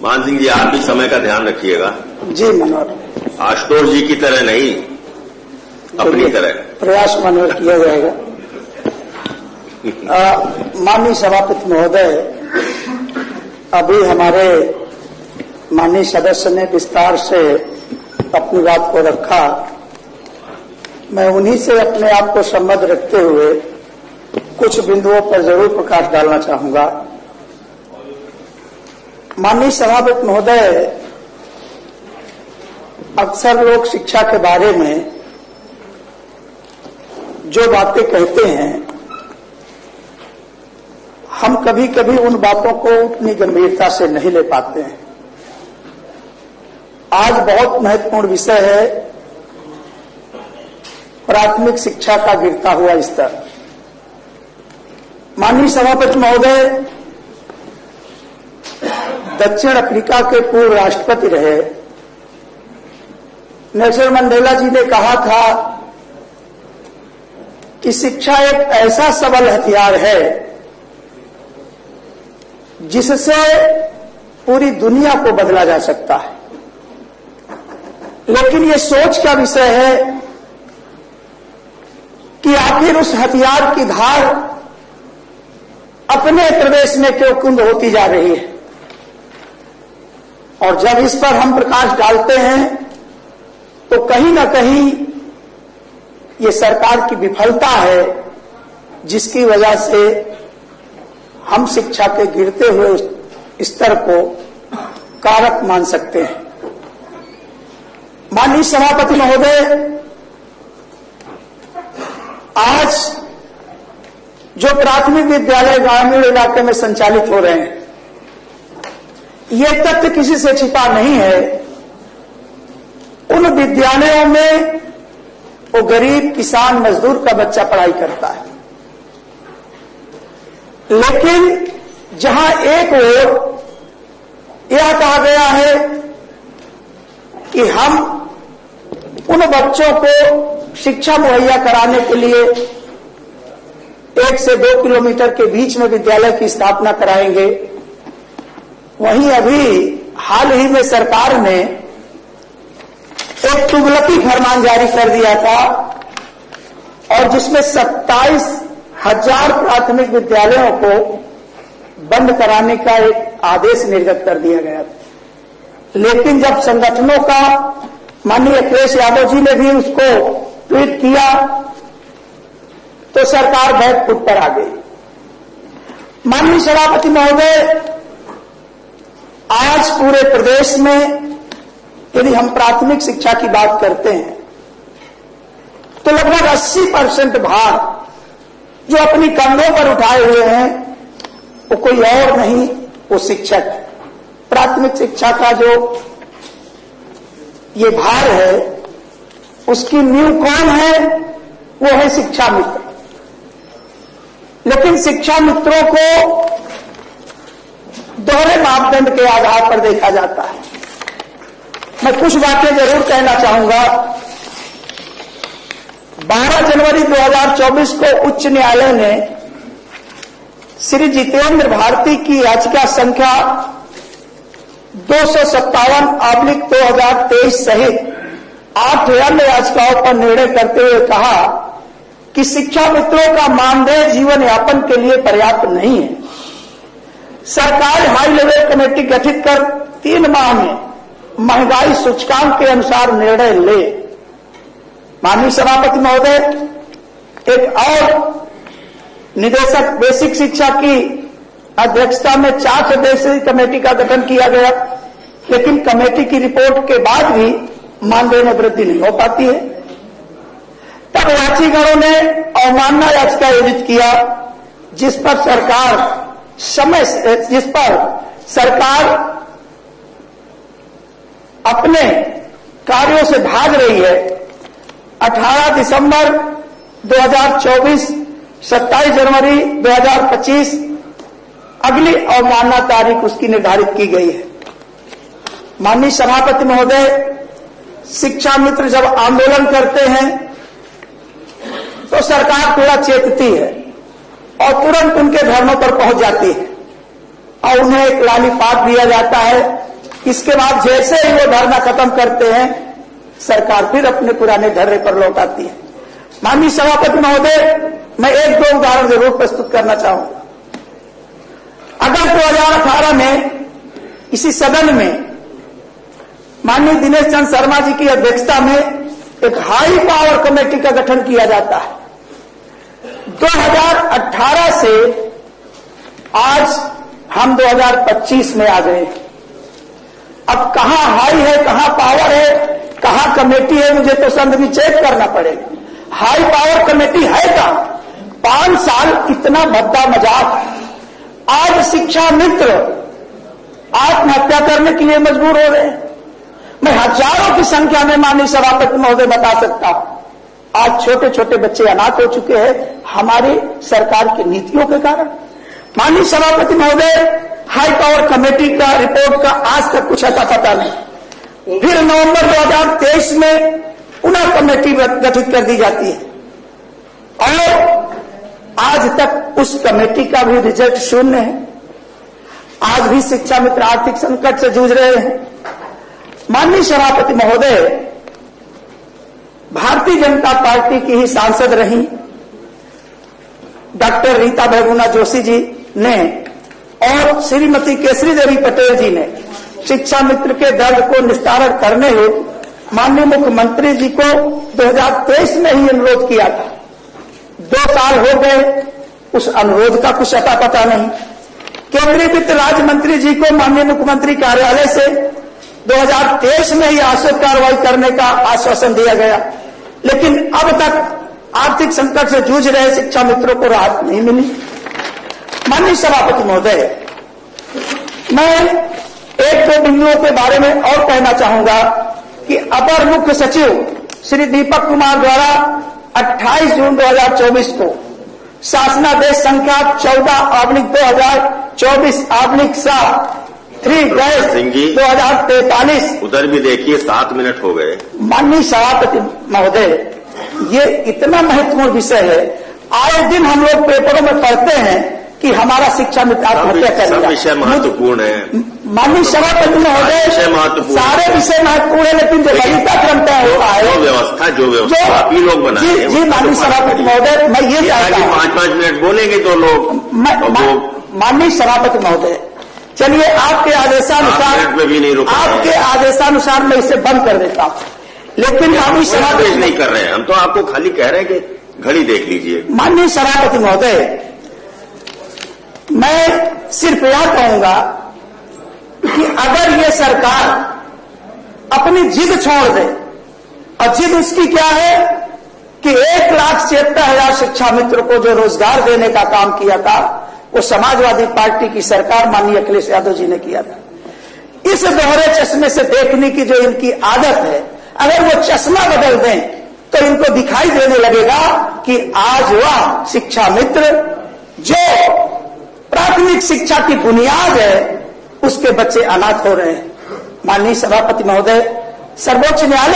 मान सिंह जी, आप भी समय का ध्यान रखिएगा। जी मनोहर, आशुतोष जी की तरह नहीं, अपनी तरह प्रयास मनोहर किया जाएगा। माननीय सभापति महोदय, अभी हमारे माननीय सदस्य ने विस्तार से अपनी बात को रखा। मैं उन्हीं से अपने आप को संबद्ध रखते हुए कुछ बिंदुओं पर जरूर प्रकाश डालना चाहूंगा। माननीय सभापति महोदय, अक्सर लोग शिक्षा के बारे में जो बातें कहते हैं, हम कभी कभी उन बातों को उतनी गंभीरता से नहीं ले पाते हैं। आज बहुत महत्वपूर्ण विषय है प्राथमिक शिक्षा का गिरता हुआ स्तर। माननीय सभापति महोदय, दक्षिण अफ्रीका के पूर्व राष्ट्रपति रहे नेल्सन मंडेला जी ने कहा था कि शिक्षा एक ऐसा सबल हथियार है जिससे पूरी दुनिया को बदला जा सकता है। लेकिन ये सोच का विषय है कि आखिर उस हथियार की धार अपने प्रदेश में क्यों कुंद होती जा रही है। और जब इस पर हम प्रकाश डालते हैं तो कहीं ना कहीं ये सरकार की विफलता है, जिसकी वजह से हम शिक्षा के गिरते हुए स्तर को कारक मान सकते हैं। माननीय सभापति महोदय, आज जो प्राथमिक विद्यालय ग्रामीण इलाके में संचालित हो रहे हैं, ये तथ्य किसी से छिपा नहीं है। उन विद्यालयों में वो गरीब किसान मजदूर का बच्चा पढ़ाई करता है, लेकिन जहां एक ओर यह कहा गया है कि हम उन बच्चों को शिक्षा मुहैया कराने के लिए 1 से 2 किलोमीटर के बीच में विद्यालय की स्थापना कराएंगे, वहीं अभी हाल ही में सरकार ने एक तुगलकी फरमान जारी कर दिया था और जिसमें 27,000 प्राथमिक विद्यालयों को बंद कराने का एक आदेश निर्गत कर दिया गया था। लेकिन जब संगठनों का माननीय अखिलेश यादव जी ने भी उसको ट्वीट किया तो सरकार बैक फुट पर आ गई। माननीय सभापति महोदय, आज पूरे प्रदेश में यदि हम प्राथमिक शिक्षा की बात करते हैं तो लगभग 80% भार जो अपनी कंधों पर उठाए हुए हैं वो कोई और नहीं, वो शिक्षक। प्राथमिक शिक्षा का जो ये भार है उसकी नींव कौन है? वो है शिक्षा मित्र। लेकिन शिक्षा मित्रों को दोहरे मापदंड के आधार पर देखा जाता है। मैं कुछ बातें जरूर कहना चाहूंगा। 12 जनवरी 2024 को उच्च न्यायालय ने श्री जितेंद्र भारती की याचिका संख्या 257/2023 सहित 8 अन्य याचिकाओं पर निर्णय करते हुए कहा कि शिक्षा मित्रों का मानदेय जीवन यापन के लिए पर्याप्त नहीं है। सरकार हाई लेवल कमेटी गठित कर 3 माह में महंगाई सूचकांक के अनुसार निर्णय ले। माननीय सभापति महोदय, एक और निदेशक बेसिक शिक्षा की अध्यक्षता में 4 सदस्यीय कमेटी का गठन किया गया, लेकिन कमेटी की रिपोर्ट के बाद भी मानदेय में वृद्धि नहीं हो पाती है। तब याचिकाओं ने अवमानना याचिका आयोजित किया, जिस पर सरकार अपने कार्यों से भाग रही है। 18 दिसंबर 2024, 27 जनवरी 2025 अगली अवमानना तारीख उसकी निर्धारित की गई है। माननीय सभापति महोदय, शिक्षा मित्र जब आंदोलन करते हैं तो सरकार थोड़ा चेतती है और तुरंत उनके धरनों पर पहुंच जाती है और उन्हें एक लालीपाप दिया जाता है इसके बाद जैसे ही वो धरना खत्म करते हैं, सरकार फिर अपने पुराने धर्रे पर लौट आती है। माननीय सभापति महोदय, मैं एक दो उदाहरण जरूर प्रस्तुत करना चाहूंगा। अगस्त 2018 में इसी सदन में माननीय दिनेश चंद्र शर्मा जी की अध्यक्षता में एक हाई पावर कमेटी का गठन किया जाता है। 2018 से आज हम 2025 में आ गए। अब कहां हाई है, कहां पावर है, कहां कमेटी है, मुझे तो संद भी चेक करना पड़ेगा। हाई पावर कमेटी है कहां? 5 साल कितना भद्दा मजाक। आज शिक्षा मित्र आत्महत्या करने के लिए मजबूर हो रहे हैं। मैं हजारों की संख्या में माननीय सभापति महोदय बता सकता हूं। आज छोटे छोटे बच्चे अनाथ हो चुके हैं हमारी सरकार की नीतियों के कारण। माननीय सभापति महोदय, हाई पावर कमेटी का रिपोर्ट का आज तक कुछ अता पता नहीं। फिर नवंबर 2023 में पुनः कमेटी गठित कर दी जाती है और आज तक उस कमेटी का भी रिजल्ट शून्य है। आज भी शिक्षा मित्र आर्थिक संकट से जूझ रहे हैं। माननीय सभापति महोदय, भारतीय जनता पार्टी की ही सांसद रही डॉक्टर रीता बहुगुणा जोशी जी ने और श्रीमती केसरी देवी पटेल जी ने शिक्षा मित्र के दर्द को निस्तारण करने हेतु माननीय मुख्यमंत्री जी को 2023 में ही अनुरोध किया था। 2 साल हो गए, उस अनुरोध का कुछ अता पता नहीं। केंद्रीय वित्त राज्य मंत्री जी को माननीय मुख्यमंत्री कार्यालय से 2023 में ही आवश्यक कार्रवाई करने का आश्वासन दिया गया, लेकिन अब तक आर्थिक संकट से जूझ रहे शिक्षा मित्रों को राहत नहीं मिली। माननीय सभापति महोदय, मैं एक दो बिंदुओं के बारे में और कहना चाहूंगा कि अपर मुख्य सचिव श्री दीपक कुमार द्वारा 28 जून 2024 को शासनादेश संख्या 14/14/7/3-2043 उधर भी देखिए 7 मिनट हो गए। माननीय सभापति महोदय, ये इतना महत्वपूर्ण विषय है। आए दिन हम लोग पेपरों में पढ़ते हैं कि हमारा शिक्षा मित्र आत्महत्या करेगा। सब विषय महत्वपूर्ण है माननीय सभापति महोदय, सारे विषय महत्वपूर्ण है, लेकिन जो ललिता क्रम तय होता है, जो व्यवस्था आप ही लोग बनाए। जी माननीय सभापति महोदय, मैं ये चाहता हूं 5-5 मिनट बोलेंगे तो लोग। माननीय सभापति महोदय, चलिए आपके आदेशानुसार मैं इसे बंद कर देता हूं, लेकिन माननीय सभापति नहीं कर रहे हैं हम, तो आपको खाली कह रहे हैं कि घड़ी देख लीजिए। माननीय सभापति महोदय, मैं सिर्फ यह कहूंगा कि अगर ये सरकार अपनी जिद छोड़ दे, और जिद उसकी क्या है कि 1,76,000 शिक्षा मित्र को जो रोजगार देने का काम किया था, वो समाजवादी पार्टी की सरकार माननीय अखिलेश यादव जी ने किया था। इस दोहरे चश्मे से देखने की जो इनकी आदत है, अगर वो चश्मा बदल दें तो इनको दिखाई देने लगेगा कि आज वह शिक्षा मित्र जो प्राथमिक शिक्षा की बुनियाद है, उसके बच्चे अनाथ हो रहे हैं। माननीय सभापति महोदय, सर्वोच्च न्यायालय